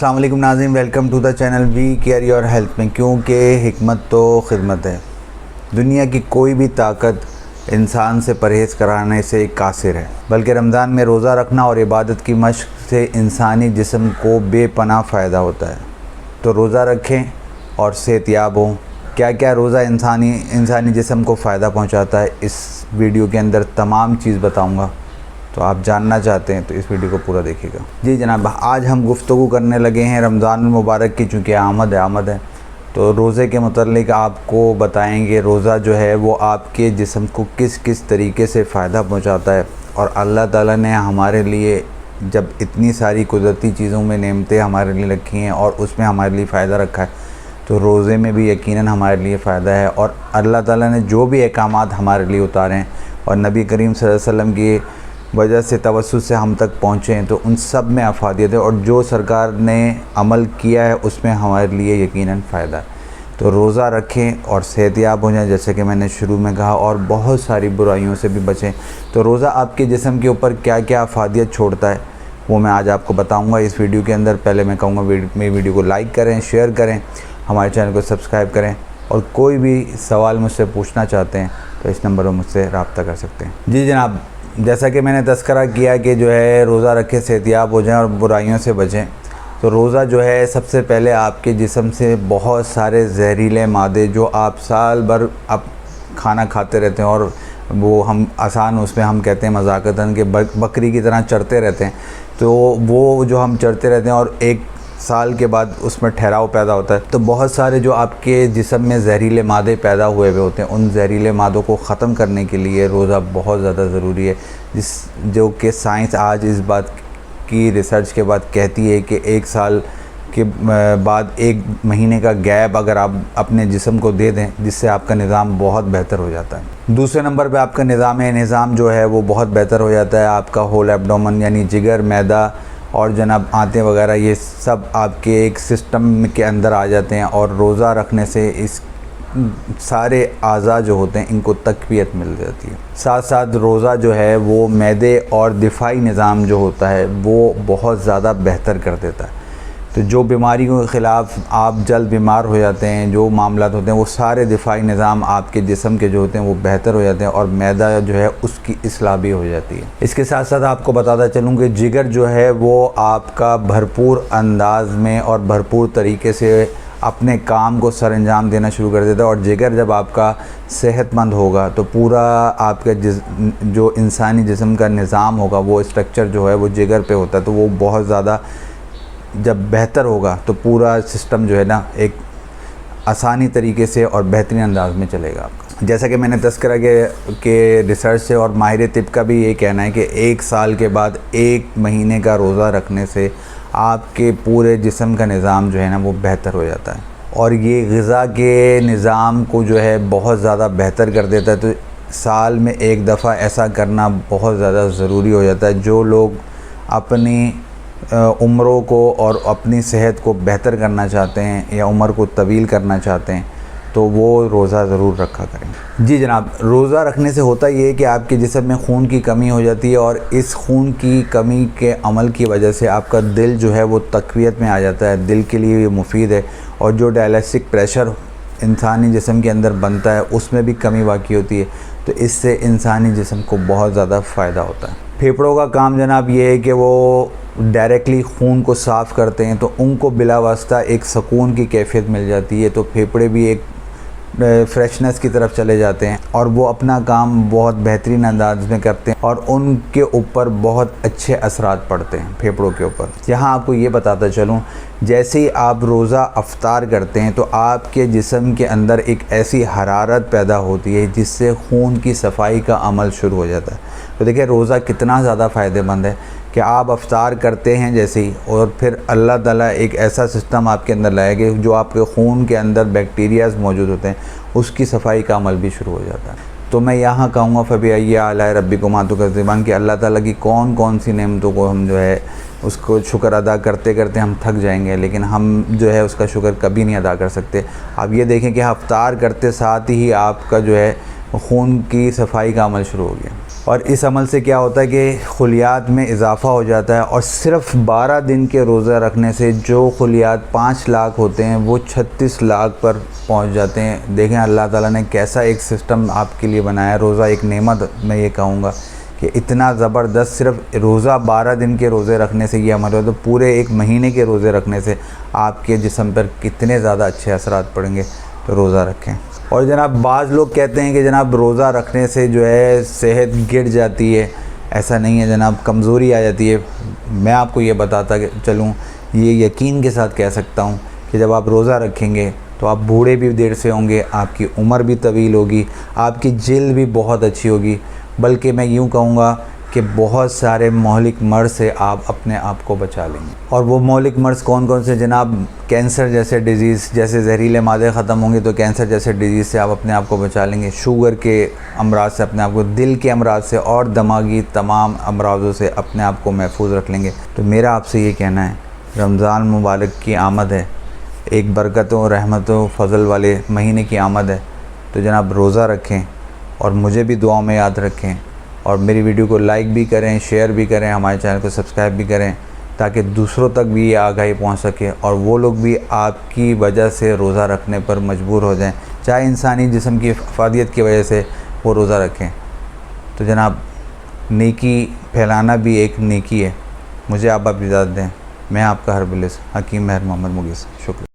السلام علیکم ناظرین، welcome to the channel We Care Your Health میں، کیونکہ حکمت تو خدمت ہے۔ دنیا کی کوئی بھی طاقت انسان سے پرہیز کرانے سے قاصر ہے، بلکہ رمضان میں روزہ رکھنا اور عبادت کی مشق سے انسانی جسم کو بے پناہ فائدہ ہوتا ہے۔ تو روزہ رکھیں اور صحت یاب ہوں۔ کیا کیا روزہ انسانی جسم کو فائدہ پہنچاتا ہے، اس ویڈیو کے اندر تمام چیز بتاؤں گا۔ تو آپ جاننا چاہتے ہیں تو اس ویڈیو کو پورا دیکھیے گا۔ جی جناب، آج ہم گفتگو کرنے لگے ہیں رمضان المبارک کی، چونکہ آمد ہے تو روزے کے متعلق آپ کو بتائیں گے روزہ جو ہے وہ آپ کے جسم کو کس کس طریقے سے فائدہ پہنچاتا ہے، اور اللہ تعالیٰ نے ہمارے لیے جب اتنی ساری قدرتی چیزوں میں نعمتیں ہمارے لیے رکھی ہیں اور اس میں ہمارے لیے فائدہ رکھا ہے، تو روزے میں بھی یقیناً ہمارے لیے فائدہ ہے۔ اور اللہ تعالیٰ نے جو بھی احکامات ہمارے لیے اتارے ہیں اور نبی کریم صلی اللہ علیہ وسلم کی وجہ سے توسط سے ہم تک پہنچے ہیں، تو ان سب میں افادیت ہے، اور جو سرکار نے عمل کیا ہے اس میں ہمارے لیے یقیناً فائدہ ہے۔ تو روزہ رکھیں اور صحت یاب ہو جائیں، جیسے کہ میں نے شروع میں کہا، اور بہت ساری برائیوں سے بھی بچیں۔ تو روزہ آپ کے جسم کے اوپر کیا کیا افادیت چھوڑتا ہے وہ میں آج آپ کو بتاؤں گا اس ویڈیو کے اندر۔ پہلے میں کہوں گا میری ویڈیو کو لائک کریں، شیئر کریں، ہمارے چینل کو سبسکرائب کریں، اور کوئی بھی سوال مجھ سے پوچھنا چاہتے ہیں تو اس نمبر پر مجھ سے رابطہ کر سکتے ہیں۔ جی جناب، جیسا کہ میں نے تذکرہ کیا کہ جو ہے روزہ رکھے صحت یاب ہو جائیں اور برائیوں سے بچیں، تو روزہ جو ہے سب سے پہلے آپ کے جسم سے بہت سارے زہریلے مادے جو آپ سال بھر کھانا کھاتے رہتے ہیں، اور وہ ہم آسان اس میں ہم کہتے ہیں مذاقتاً کہ بکری کی طرح چرتے رہتے ہیں، تو وہ جو ہم چرتے رہتے ہیں اور ایک سال کے بعد اس میں ٹھہراؤ پیدا ہوتا ہے، تو بہت سارے جو آپ کے جسم میں زہریلے مادے پیدا ہوئے ہوتے ہیں، ان زہریلے مادوں کو ختم کرنے کے لیے روزہ بہت زیادہ ضروری ہے، جو کہ سائنس آج اس بات کی ریسرچ کے بعد کہتی ہے کہ ایک سال کے بعد 1 مہینے کا گیپ اگر آپ اپنے جسم کو دے دیں، جس سے آپ کا نظام بہت بہتر ہو جاتا ہے۔ دوسرے نمبر پہ آپ کا نظام جو ہے وہ بہت بہتر ہو جاتا ہے۔ آپ کا ہول ایبڈومن یعنی جگر، معدہ اور جناب آنتیں وغیرہ، یہ سب آپ کے ایک سسٹم کے اندر آ جاتے ہیں، اور روزہ رکھنے سے اس سارے اعضاء جو ہوتے ہیں ان کو تقویت مل جاتی ہے۔ ساتھ ساتھ روزہ جو ہے وہ معدے اور دفاعی نظام جو ہوتا ہے وہ بہت زیادہ بہتر کر دیتا ہے۔ تو جو بیماریوں کے خلاف آپ جلد بیمار ہو جاتے ہیں، جو معاملات ہوتے ہیں، وہ سارے دفاعی نظام آپ کے جسم کے جو ہوتے ہیں وہ بہتر ہو جاتے ہیں، اور معدہ جو ہے اس کی اصلاح بھی ہو جاتی ہے۔ اس کے ساتھ ساتھ آپ کو بتاتا چلوں کہ جگر جو ہے وہ آپ کا بھرپور انداز میں اور بھرپور طریقے سے اپنے کام کو سر انجام دینا شروع کر دیتا ہے، اور جگر جب آپ کا صحت مند ہوگا تو پورا آپ کا جو انسانی جسم کا نظام ہوگا، وہ اسٹرکچر جو ہے وہ جگر پہ ہوتا ہے، تو وہ بہت زیادہ جب بہتر ہوگا تو پورا سسٹم جو ہے نا ایک آسانی طریقے سے اور بہترین انداز میں چلے گا آپ کا۔ جیسا کہ میں نے تذکرہ کہ ریسرچ سے اور ماہر طب کا بھی یہ کہنا ہے کہ 1 سال کے بعد 1 مہینے کا روزہ رکھنے سے آپ کے پورے جسم کا نظام جو ہے نا وہ بہتر ہو جاتا ہے، اور یہ غذا کے نظام کو جو ہے بہت زیادہ بہتر کر دیتا ہے۔ تو سال میں 1 دفعہ ایسا کرنا بہت زیادہ ضروری ہو جاتا ہے۔ جو لوگ اپنی عمروں کو اور اپنی صحت کو بہتر کرنا چاہتے ہیں یا عمر کو طویل کرنا چاہتے ہیں تو وہ روزہ ضرور رکھا کریں۔ جی جناب، روزہ رکھنے سے ہوتا یہ ہے کہ آپ کے جسم میں خون کی کمی ہو جاتی ہے، اور اس خون کی کمی کے عمل کی وجہ سے آپ کا دل جو ہے وہ تقویت میں آ جاتا ہے۔ دل کے لیے یہ مفید ہے، اور جو ڈائلیسٹک پریشر انسانی جسم کے اندر بنتا ہے اس میں بھی کمی واقع ہوتی ہے، تو اس سے انسانی جسم کو بہت زیادہ فائدہ ہوتا ہے۔ پھیپھڑوں کا کام جناب یہ ہے کہ وہ ڈائریکٹلی خون کو صاف کرتے ہیں، تو ان کو بلا واسطہ ایک سکون کی کیفیت مل جاتی ہے، تو پھیپھڑے بھی ایک فریشنس کی طرف چلے جاتے ہیں، اور وہ اپنا کام بہت بہترین انداز میں کرتے ہیں، اور ان کے اوپر بہت اچھے اثرات پڑتے ہیں پھیپھڑوں کے اوپر۔ یہاں آپ کو یہ بتاتا چلوں، جیسے ہی آپ روزہ افطار کرتے ہیں تو آپ کے جسم کے اندر ایک ایسی حرارت پیدا ہوتی ہے جس سے خون کی صفائی کا عمل شروع ہو جاتا ہے۔ تو دیکھیں روزہ کتنا زیادہ فائدہ مند ہے کہ آپ افطار کرتے ہیں جیسے ہی، اور پھر اللہ تعالیٰ ایک ایسا سسٹم آپ کے اندر لائے گا جو آپ کے خون کے اندر بیکٹیریاز موجود ہوتے ہیں اس کی صفائی کا عمل بھی شروع ہو جاتا ہے۔ تو میں یہاں کہوں گا فَبِأَيِّ آلَاءِ رَبِّكُمَا تُكَذِّبَانِ کہ اللہ تعالیٰ کی کون سی نعمتوں کو ہم جو ہے اس کو شکر ادا کرتے کرتے ہم تھک جائیں گے، لیکن ہم جو ہے اس کا شکر کبھی نہیں ادا کر سکتے۔ آپ یہ دیکھیں کہ افطار کرتے ساتھ ہی آپ کا جو ہے خون کی صفائی کا عمل شروع ہو گیا۔ اور اس عمل سے کیا ہوتا ہے کہ خلیات میں اضافہ ہو جاتا ہے، اور صرف 12 دن کے روزہ رکھنے سے جو خلیات 5 لاکھ ہوتے ہیں وہ 36 لاکھ پر پہنچ جاتے ہیں۔ دیکھیں اللہ تعالیٰ نے کیسا ایک سسٹم آپ کے لیے بنایا ہے۔ روزہ ایک نعمت میں یہ کہوں گا کہ اتنا زبردست، صرف روزہ 12 دن کے روزے رکھنے سے یہ عمل ہو، تو پورے ایک مہینے کے روزے رکھنے سے آپ کے جسم پر کتنے زیادہ اچھے اثرات پڑیں گے۔ تو روزہ رکھیں۔ اور جناب بعض لوگ کہتے ہیں کہ جناب روزہ رکھنے سے جو ہے صحت گر جاتی ہے، ایسا نہیں ہے جناب، کمزوری آ جاتی ہے۔ میں آپ کو یہ بتاتا کہ چلوں، یہ یقین کے ساتھ کہہ سکتا ہوں کہ جب آپ روزہ رکھیں گے تو آپ بوڑھے بھی دیر سے ہوں گے، آپ کی عمر بھی طویل ہوگی، آپ کی جلد بھی بہت اچھی ہوگی، بلکہ میں یوں کہوں گا کہ بہت سارے مہلک مرض سے آپ اپنے آپ کو بچا لیں گے۔ اور وہ مہلک مرض کون کون سے جناب؟ کینسر جیسے ڈیزیز، جیسے زہریلے مادے ختم ہوں گے تو کینسر جیسے ڈیزیز سے آپ اپنے آپ کو بچا لیں گے، شوگر کے امراض سے اپنے آپ کو، دل کے امراض سے، اور دماغی تمام امراضوں سے اپنے آپ کو محفوظ رکھ لیں گے۔ تو میرا آپ سے یہ کہنا ہے، رمضان مبارک کی آمد ہے، ایک برکتوں، رحمتوں، فضل والے مہینے کی آمد ہے، تو جناب روزہ رکھیں اور مجھے بھی دعاؤں میں یاد رکھیں، اور میری ویڈیو کو لائک بھی کریں، شیئر بھی کریں، ہمارے چینل کو سبسکرائب بھی کریں، تاکہ دوسروں تک بھی یہ آگاہی پہنچ سکے اور وہ لوگ بھی آپ کی وجہ سے روزہ رکھنے پر مجبور ہو جائیں، چاہے انسانی جسم کی افادیت کی وجہ سے وہ روزہ رکھیں۔ تو جناب نیکی پھیلانا بھی ایک نیکی ہے۔ مجھے آپ اجازت دیں، میں آپ کا ہر بلس حکیم مہر محمد مغیث، شکریہ۔